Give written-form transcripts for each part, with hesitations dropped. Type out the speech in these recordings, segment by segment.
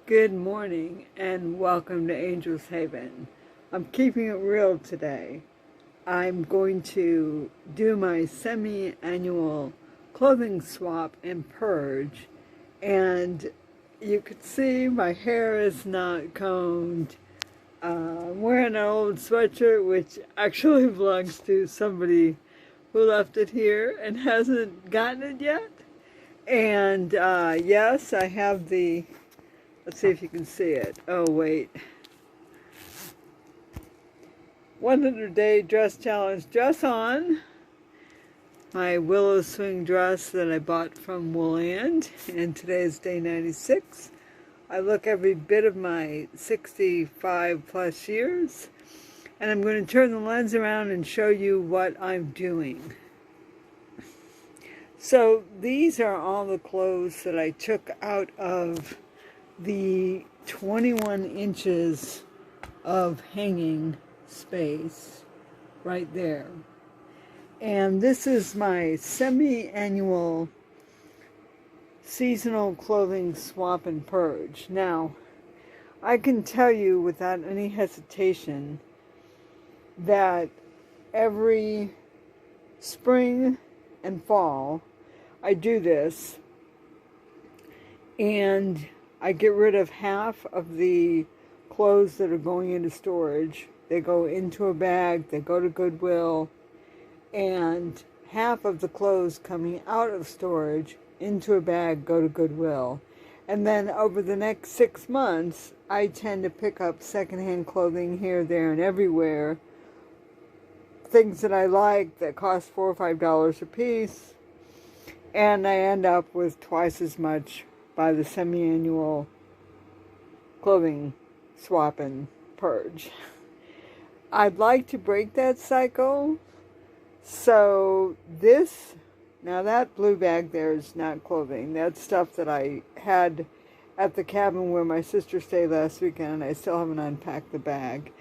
Good morning and welcome to Angel's Haven. I'm keeping it real today. I'm going to do my semi-annual clothing swap and purge, and you can see my hair is not combed. I'm wearing an old sweatshirt which actually belongs to somebody who left it here and hasn't gotten it yet. And yes, I have the, let's see if you can see it. Oh, wait. 100-day dress challenge dress on. My willow swing dress that I bought from Woolland, and today is day 96. I look every bit of my 65 plus years, and I'm going to turn the lens around and show you what I'm doing. So these are all the clothes that I took out of the 21 inches of hanging space right there. And this is my semi-annual seasonal clothing swap and purge. Now, I can tell you without any hesitation that every spring and fall I do this, and I get rid of half of the clothes that are going into storage. They go into a bag, they go to Goodwill, and half of the clothes coming out of storage into a bag go to Goodwill. And then over the next 6 months, I tend to pick up secondhand clothing here, there, and everywhere. Things that I like that cost $4 or $5 a piece. And I end up with twice as much by the semi-annual clothing swap and purge. I'd like to break that cycle. So this, now that blue bag there is not clothing. That's stuff that I had at the cabin where my sister stayed last weekend, and I still haven't unpacked the bag.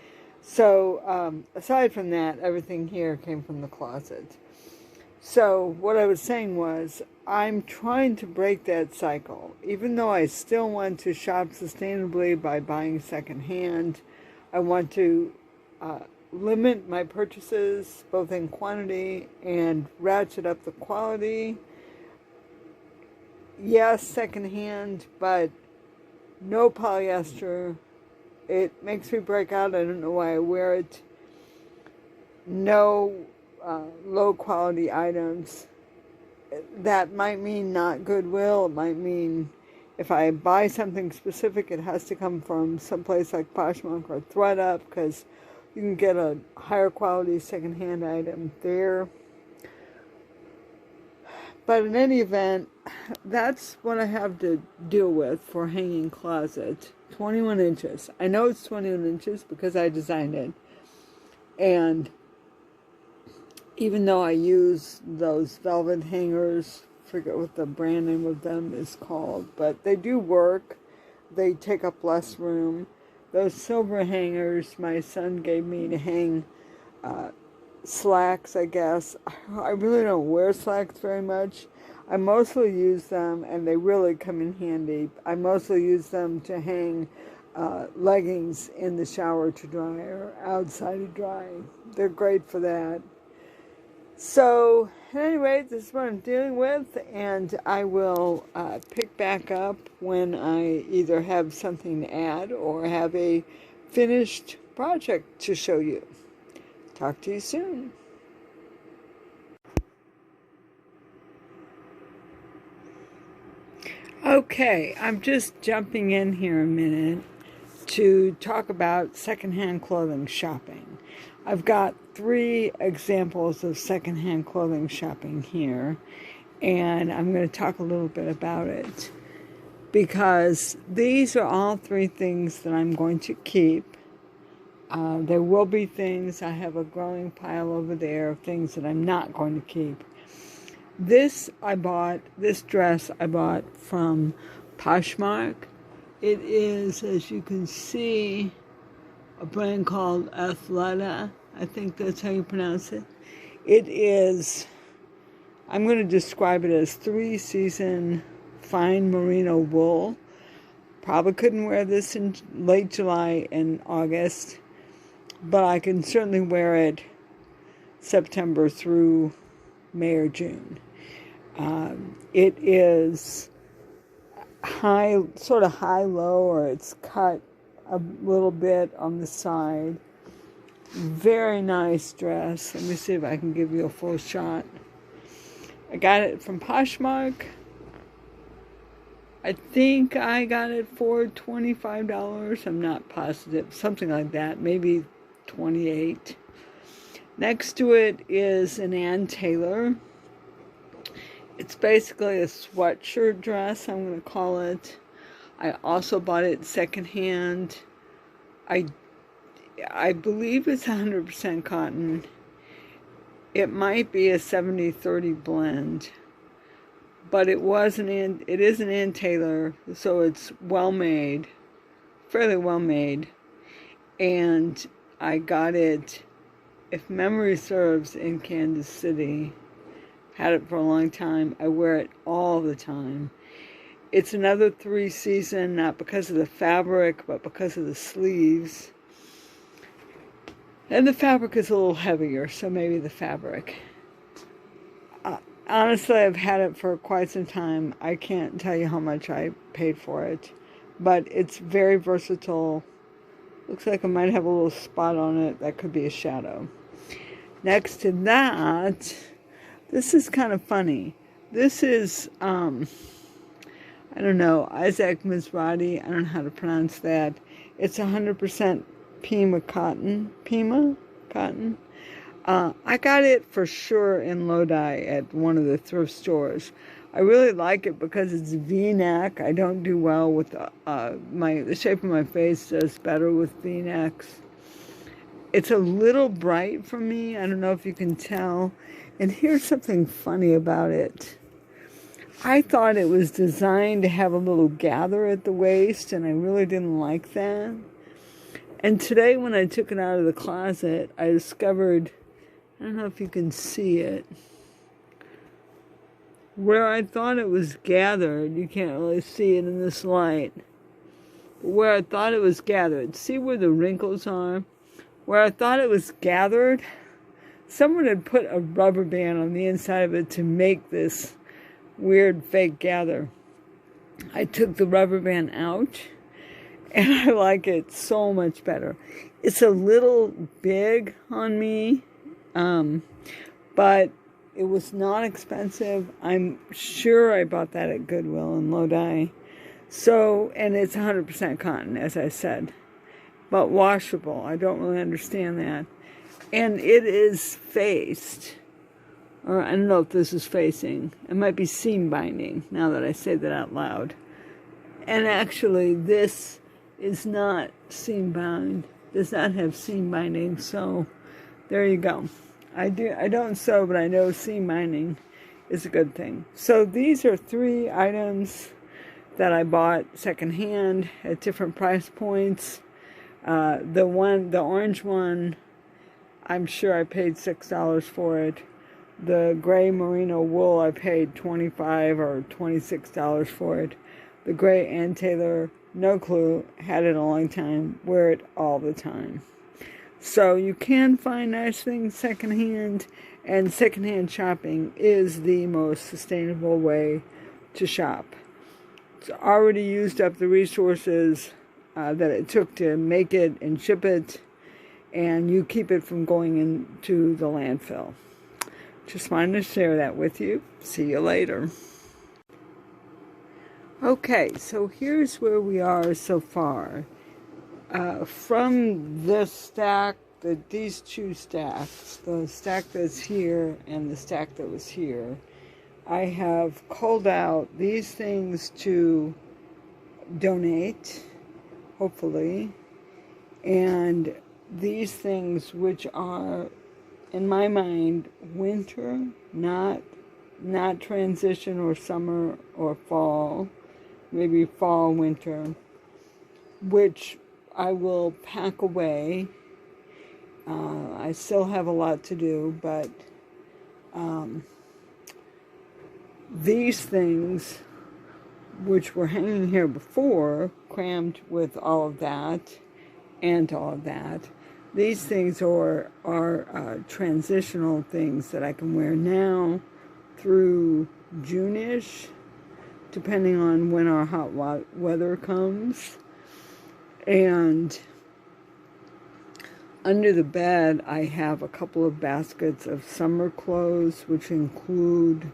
So aside from that, everything here came from the closet. So what I was saying was, I'm trying to break that cycle. Even though I still want to shop sustainably by buying secondhand, I want to limit my purchases both in quantity and ratchet up the quality. Yes, secondhand, but no polyester. It makes me break out. I don't know why I wear it. No low quality items. That might mean not Goodwill. It might mean if I buy something specific, it has to come from someplace like Poshmark or ThredUp, because you can get a higher quality secondhand item there. But in any event, that's what I have to deal with for hanging closet. 21 inches. I know it's 21 inches because I designed it. And even though I use those velvet hangers, forget what the brand name of them is called, but they do work. They take up less room. Those silver hangers my son gave me to hang slacks, I guess. I really don't wear slacks very much. I mostly use them, and they really come in handy. I mostly use them to hang leggings in the shower to dry or outside to dry. They're great for that. So, anyway, this is what I'm dealing with, and I will pick back up when I either have something to add or have a finished project to show you. Talk to you soon. Okay, I'm just jumping in here a minute to talk about secondhand clothing shopping. I've got 3 examples of secondhand clothing shopping here, and I'm going to talk a little bit about it because these are all 3 things that I'm going to keep. There will be things, I have a growing pile over there of things that I'm not going to keep. This dress I bought from Poshmark. It is, as you can see, a brand called Athleta. I think that's how you pronounce it. It is, I'm going to describe it as 3-season fine merino wool. Probably couldn't wear this in late July and August, but I can certainly wear it September through May or June. It is high, sort of high-low, or it's cut a little bit on the side. Very nice dress. Let me see if I can give you a full shot. I got it from Poshmark. I think I got it for $25. I'm not positive. Something like that. Maybe $28. Next to it is an Ann Taylor. It's basically a sweatshirt dress, I'm going to call it. I also bought it secondhand. I believe it's 100% cotton. It might be a 70-30 blend. But it is an Ann Taylor, so it's well made, fairly well made. And I got it, if memory serves, in Kansas City. Had it for a long time. I wear it all the time. It's another 3-season, not because of the fabric, but because of the sleeves. And the fabric is a little heavier, so maybe the fabric. Honestly, I've had it for quite some time. I can't tell you how much I paid for it. But it's very versatile. Looks like it might have a little spot on it. That could be a shadow. Next to that, this is kind of funny. This is, I don't know, Isaac Mizrahi. I don't know how to pronounce that. It's 100% Pima cotton. I got it for sure in Lodi at one of the thrift stores. I really like it because it's V-neck. I don't do well with the shape of my face does better with V-necks. It's a little bright for me. I don't know if you can tell. And here's something funny about it. I thought it was designed to have a little gather at the waist, and I really didn't like that. And today when I took it out of the closet, I discovered, I don't know if you can see it, where I thought it was gathered, you can't really see it in this light, but where I thought it was gathered, see where the wrinkles are? Where I thought it was gathered, someone had put a rubber band on the inside of it to make this weird fake gather. I took the rubber band out, and I like it so much better. It's a little big on me, but it was not expensive. I'm sure I bought that at Goodwill in Lodi. So, and it's 100% cotton, as I said, but washable. I don't really understand that. And it is faced, or I don't know if this is facing. It might be seam binding, now that I say that out loud. And actually, this is not seam bound, does not have seam binding, so there you go. I don't sew, but I know seam binding is a good thing. So these are 3 items that I bought secondhand at different price points. The orange one, I'm sure I paid $6 for it. The gray merino wool, I paid $25 or $26 for it. The gray Ann Taylor, no clue, had it a long time, wear it all the time. So you can find nice things secondhand, and secondhand shopping is the most sustainable way to shop. It's already used up the resources that it took to make it and ship it, and you keep it from going into the landfill. Just wanted to share that with you. See you later. Okay, so here's where we are so far. From this stack, these 2 stacks, the stack that's here and the stack that was here, I have culled out these things to donate, hopefully, and these things which are, in my mind, winter, not transition or summer or fall, maybe fall, winter, which I will pack away. I still have a lot to do, but these things which were hanging here before, crammed with all of that and all of that. These things are transitional things that I can wear now through June-ish, depending on when our hot weather comes. And under the bed, I have a couple of baskets of summer clothes, which include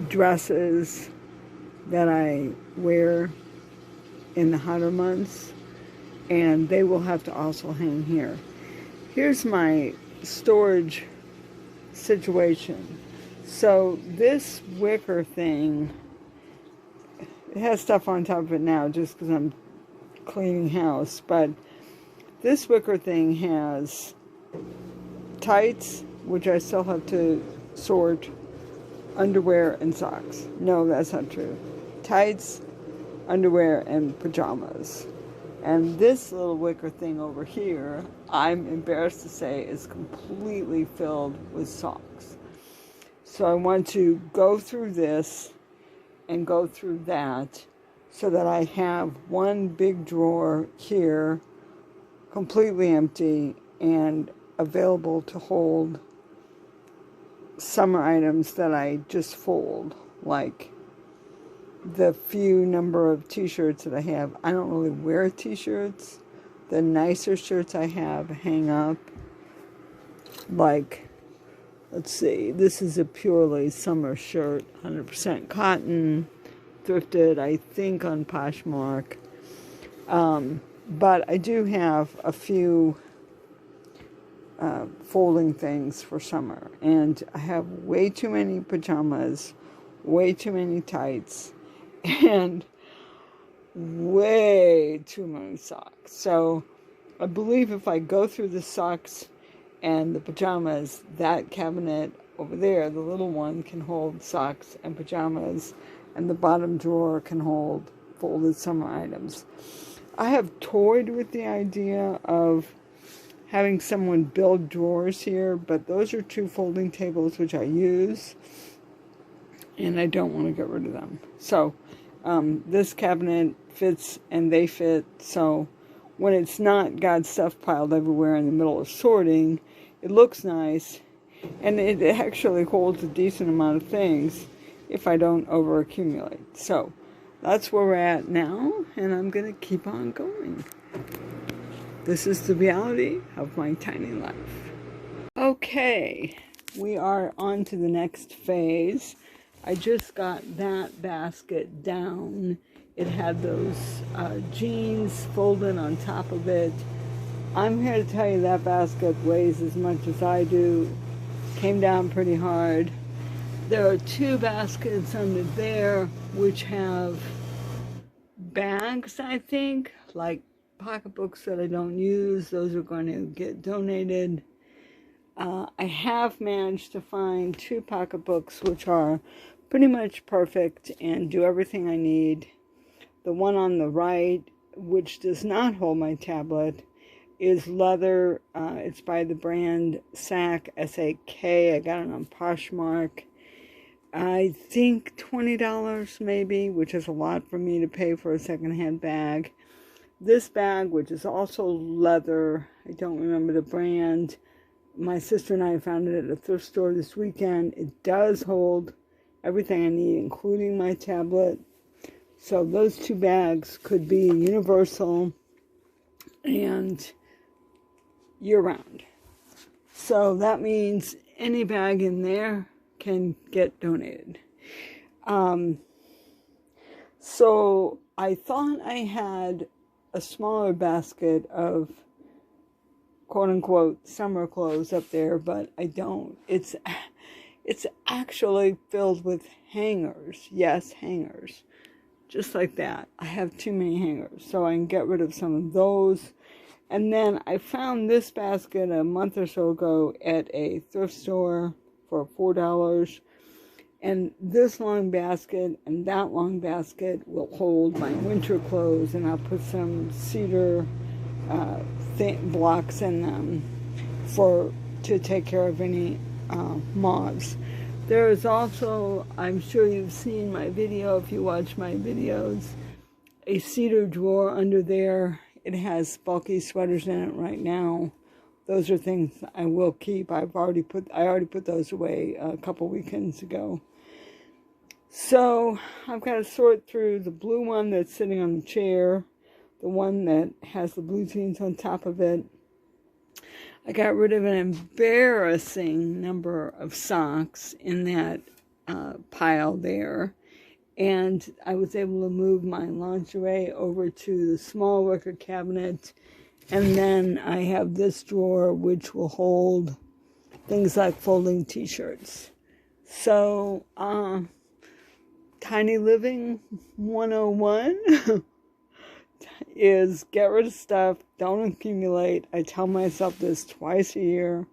dresses that I wear in the hotter months, and they will have to also hang here. Here's my storage situation. So this wicker thing, it has stuff on top of it now just because I'm cleaning house, but this wicker thing has tights, which I still have to sort, underwear and socks. No, that's not true. Tights, underwear, and pajamas. And this little wicker thing over here, I'm embarrassed to say, is completely filled with socks. So I want to go through this and go through that so that I have one big drawer here completely empty and available to hold summer items that I just fold, like the few number of t-shirts that I have. I don't really wear t-shirts. The nicer shirts I have hang up. Like, let's see, this is a purely summer shirt, 100% cotton, thrifted, I think, on Poshmark. But I do have a few folding things for summer. And I have way too many pajamas, way too many tights, and way too many socks. So I believe if I go through the socks and the pajamas, that cabinet over there, the little one, can hold socks and pajamas, and the bottom drawer can hold folded summer items. I have toyed with the idea of having someone build drawers here, but those are two folding tables which I use, and I don't want to get rid of them. So this cabinet fits and they fit, so when it's not got stuff piled everywhere in the middle of sorting, it looks nice, and it actually holds a decent amount of things if I don't over accumulate. So that's where we're at now, and I'm going to keep on going. This is the reality of my tiny life. Okay, we are on to the next phase. I just got that basket down. It had those jeans folded on top of it. I'm here to tell you that basket weighs as much as I do. Came down pretty hard. There are two baskets under there which have bags, I think, like pocketbooks that I don't use. Those are going to get donated. I have managed to find two pocketbooks which are pretty much perfect and do everything I need. The one on the right, which does not hold my tablet, is leather. It's by the brand SAK, S-A-K. I got it on Poshmark. I think $20 maybe, which is a lot for me to pay for a secondhand bag. This bag, which is also leather, I don't remember the brand. My sister and I found it at a thrift store this weekend. It does hold everything I need, including my tablet. So those two bags could be universal and year-round. So that means any bag in there can get donated. So I thought I had a smaller basket of quote-unquote summer clothes up there, but I don't. It's actually filled with hangers. Yes, hangers. Just like that. I have too many hangers, so I can get rid of some of those. And then I found this basket a month or so ago at a thrift store for $4. And this long basket and that long basket will hold my winter clothes, and I'll put some cedar blocks in them to take care of any moths. There is also, I'm sure you've seen my video if you watch my videos, a cedar drawer under there. It has bulky sweaters in it right now. Those are things I will keep. I already put those away a couple weekends ago. So I've got to sort through the blue one that's sitting on the chair, the one that has the blue jeans on top of it. I got rid of an embarrassing number of socks in that pile there. And I was able to move my lingerie over to the small wicker cabinet. And then I have this drawer which will hold things like folding t-shirts. So, Tiny Living 101 is get rid of stuff, don't accumulate. I tell myself this twice a year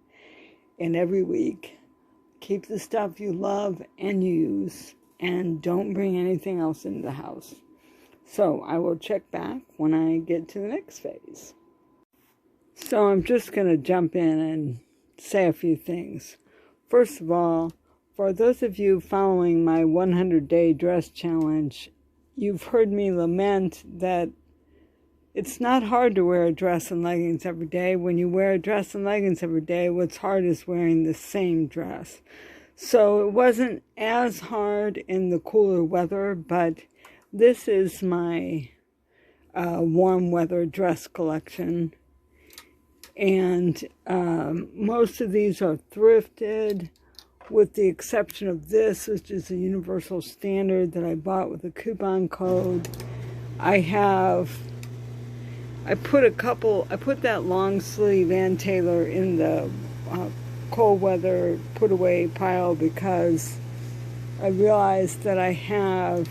and every week. Keep the stuff you love and use, and don't bring anything else into the house. So I will check back when I get to the next phase. So I'm just going to jump in and say a few things. First of all, for those of you following my 100-day dress challenge, you've heard me lament that it's not hard to wear a dress and leggings every day. When you wear a dress and leggings every day, what's hard is wearing the same dress. So it wasn't as hard in the cooler weather, but this is my warm weather dress collection. And most of these are thrifted, with the exception of this, which is a universal standard that I bought with a coupon code. I put that long sleeve Ann Taylor in the cold weather put away pile because I realized that I have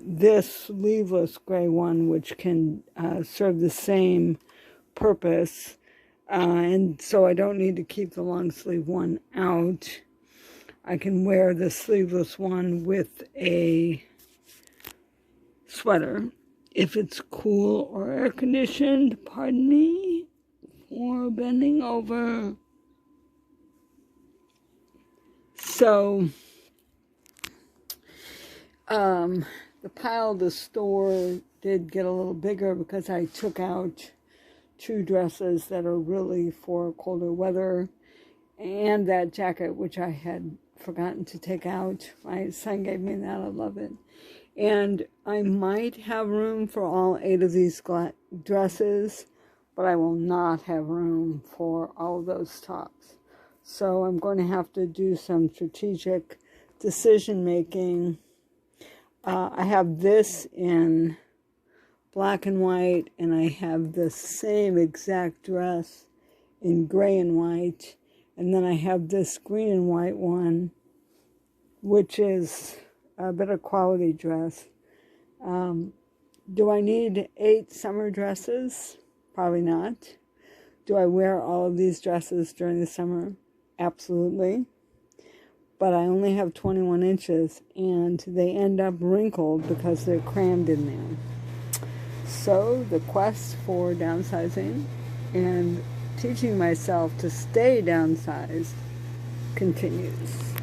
this sleeveless gray one which can serve the same purpose, and so I don't need to keep the long sleeve one out. I can wear the sleeveless one with a sweater if it's cool or air conditioned. Pardon me for bending over. So the pile of the store did get a little bigger because I took out 2 dresses that are really for colder weather, and that jacket which I had forgotten to take out. My son gave me that. I love it. And I might have room for all 8 of these dresses, but I will not have room for all of those tops. So I'm going to have to do some strategic decision making. I have this in black and white, and I have the same exact dress in gray and white, and then I have this green and white one, which is a better quality dress. Do I need 8 summer dresses? Probably not. Do I wear all of these dresses during the summer? Absolutely. But I only have 21 inches, and they end up wrinkled because they're crammed in there. So the quest for downsizing and teaching myself to stay downsized continues.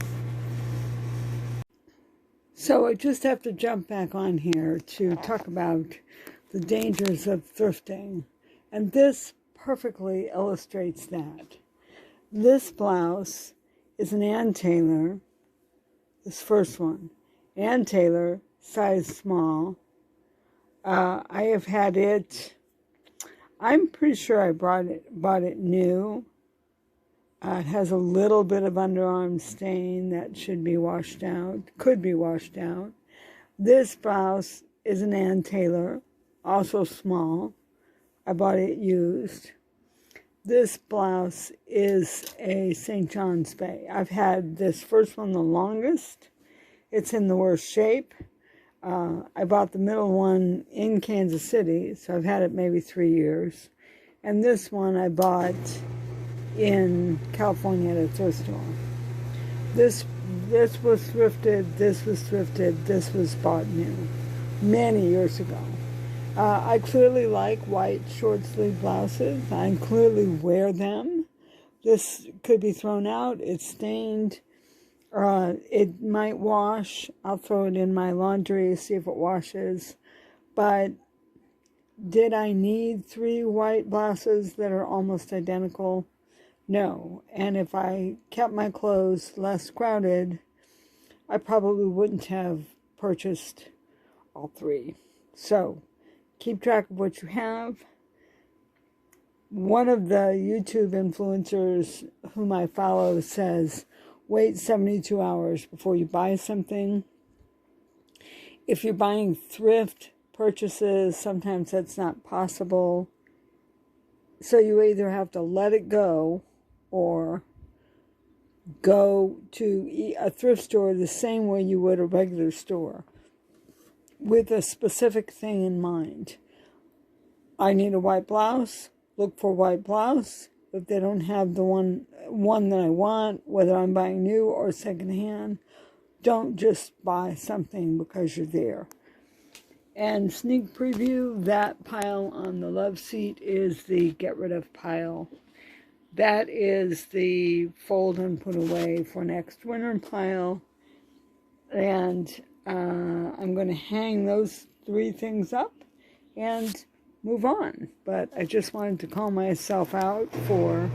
So I just have to jump back on here to talk about the dangers of thrifting. And this perfectly illustrates that. This blouse is an Ann Taylor, this first one. Ann Taylor, size small. I have had it, I'm pretty sure I bought it new. It has a little bit of underarm stain that should be washed out, could be washed out. This blouse is an Ann Taylor, also small. I bought it used. This blouse is a St. John's Bay. I've had this first one the longest. It's in the worst shape. I bought the middle one in Kansas City, so I've had it maybe 3 years. And this one I bought in California at a thrift store. This was thrifted, this was thrifted, this was bought new many years ago. I clearly like white short sleeve blouses. I clearly wear them. This could be thrown out. It's stained. It might wash. I'll throw it in my laundry, see if it washes. But did I need 3 white blouses that are almost identical? No. And if I kept my clothes less crowded, I probably wouldn't have purchased all 3. So keep track of what you have. One of the YouTube influencers whom I follow says, wait 72 hours before you buy something. If you're buying thrift purchases, sometimes that's not possible. So you either have to let it go or go to a thrift store the same way you would a regular store with a specific thing in mind. I need a white blouse. Look for white blouse. If they don't have the one that I want, whether I'm buying new or secondhand, don't just buy something because you're there. And sneak preview, that pile on the love seat is the get rid of pile. That is the fold and put away for next winter pile. And I'm going to hang those 3 things up and move on. But I just wanted to call myself out for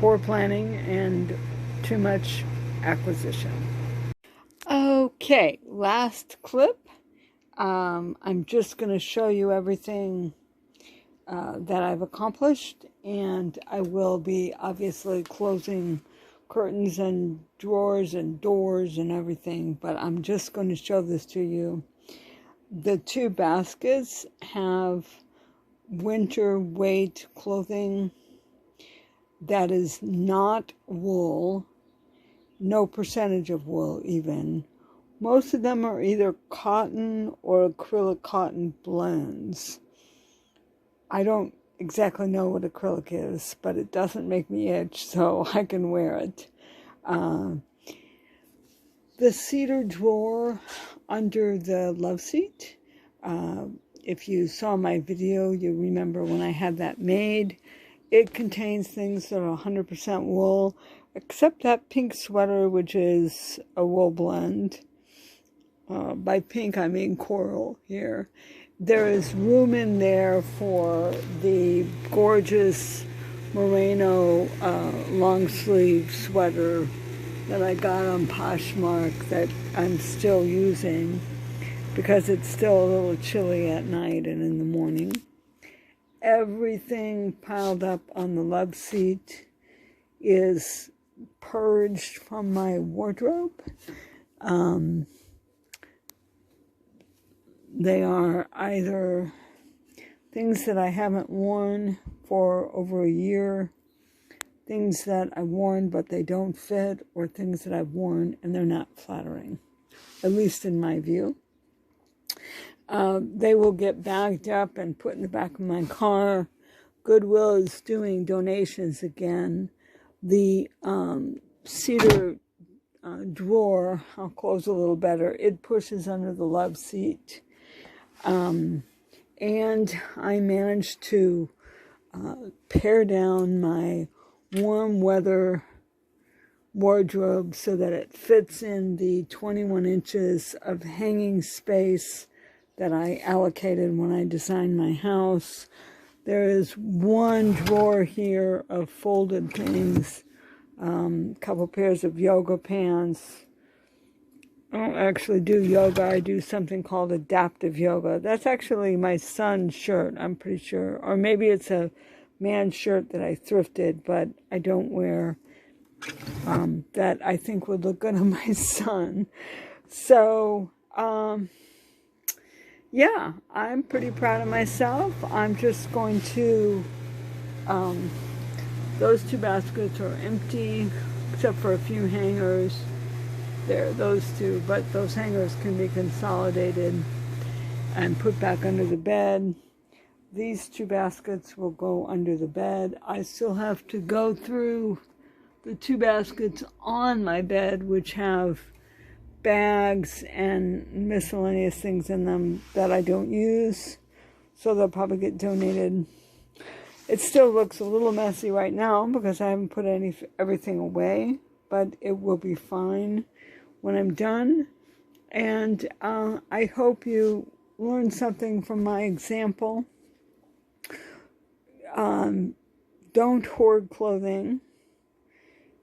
poor planning and too much acquisition. Okay, last clip. I'm just going to show you everything that I've accomplished, and I will be obviously closing curtains and drawers and doors and everything, but I'm just going to show this to you. The 2 baskets have winter weight clothing that is not wool, no percentage of wool even. Most of them are either cotton or acrylic cotton blends. I don't exactly know what acrylic is, but it doesn't make me itch, so I can wear it. The cedar drawer under the love seat, if you saw my video, you remember when I had that made. It contains things that are 100% wool, except that pink sweater, which is a wool blend. By pink, I mean coral here. There is room in there for the gorgeous merino long sleeve sweater that I got on Poshmark that I'm still using because it's still a little chilly at night and in the morning. Everything piled up on the love seat is purged from my wardrobe. They are either things that I haven't worn for over a year, things that I've worn but they don't fit, or things that I've worn and they're not flattering, at least in my view. They will get bagged up and put in the back of my car. Goodwill is doing donations again. The cedar drawer, I'll close a little better, it pushes under the love seat. And I managed to pare down my warm weather wardrobe so that it fits in the 21 inches of hanging space that I allocated when I designed my house. There is one drawer here of folded things, a couple pairs of yoga pants. I don't actually do yoga. I do something called adaptive yoga. That's actually my son's shirt, I'm pretty sure. Or maybe it's a man's shirt that I thrifted, but I don't wear, that I think would look good on my son. So, yeah, I'm pretty proud of myself. I'm just going to, those 2 baskets are empty, except for a few hangers. There, those 2, but those hangers can be consolidated and put back under the bed. These 2 baskets will go under the bed. I still have to go through the 2 baskets on my bed, which have bags and miscellaneous things in them that I don't use, so they'll probably get donated. It still looks a little messy right now because I haven't put everything away. but it will be fine when I'm done. And I hope you learned something from my example. Don't hoard clothing.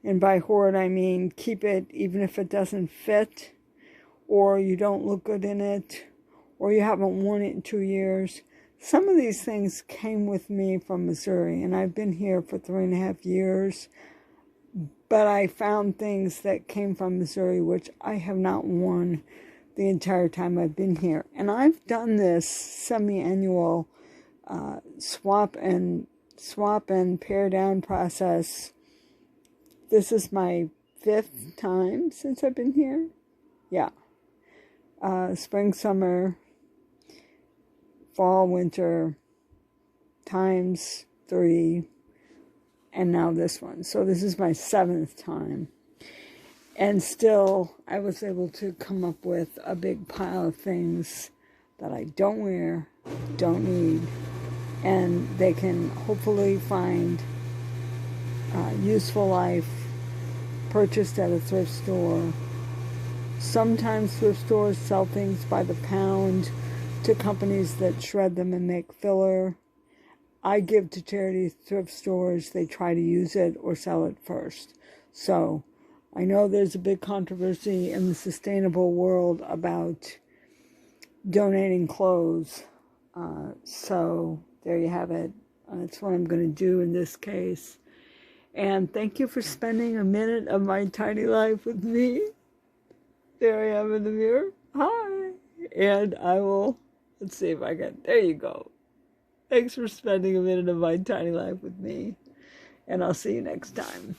And by hoard, I mean keep it even if it doesn't fit, or you don't look good in it, or you haven't worn it in 2 years. Some of these things came with me from Missouri, and I've been here for 3.5 years. But I found things that came from Missouri which I have not worn the entire time I've been here. And I've done this semi-annual swap and pare down process. This is my 5th time since I've been here. Yeah. Spring, summer, fall, winter, times 3, and now this one. So this is my 7th time. And still, I was able to come up with a big pile of things that I don't wear, don't need, and they can hopefully find useful life purchased at a thrift store. Sometimes thrift stores sell things by the pound to companies that shred them and make filler. I give to charity thrift stores. They try to use it or sell it first. So I know there's a big controversy in the sustainable world about donating clothes. So there you have it. That's what I'm going to do in this case. And thank you for spending a minute of my tiny life with me. There I am in the mirror. Hi. And I will, let's see if I can, there you go. Thanks for spending a minute of my tiny life with me. And I'll see you next time.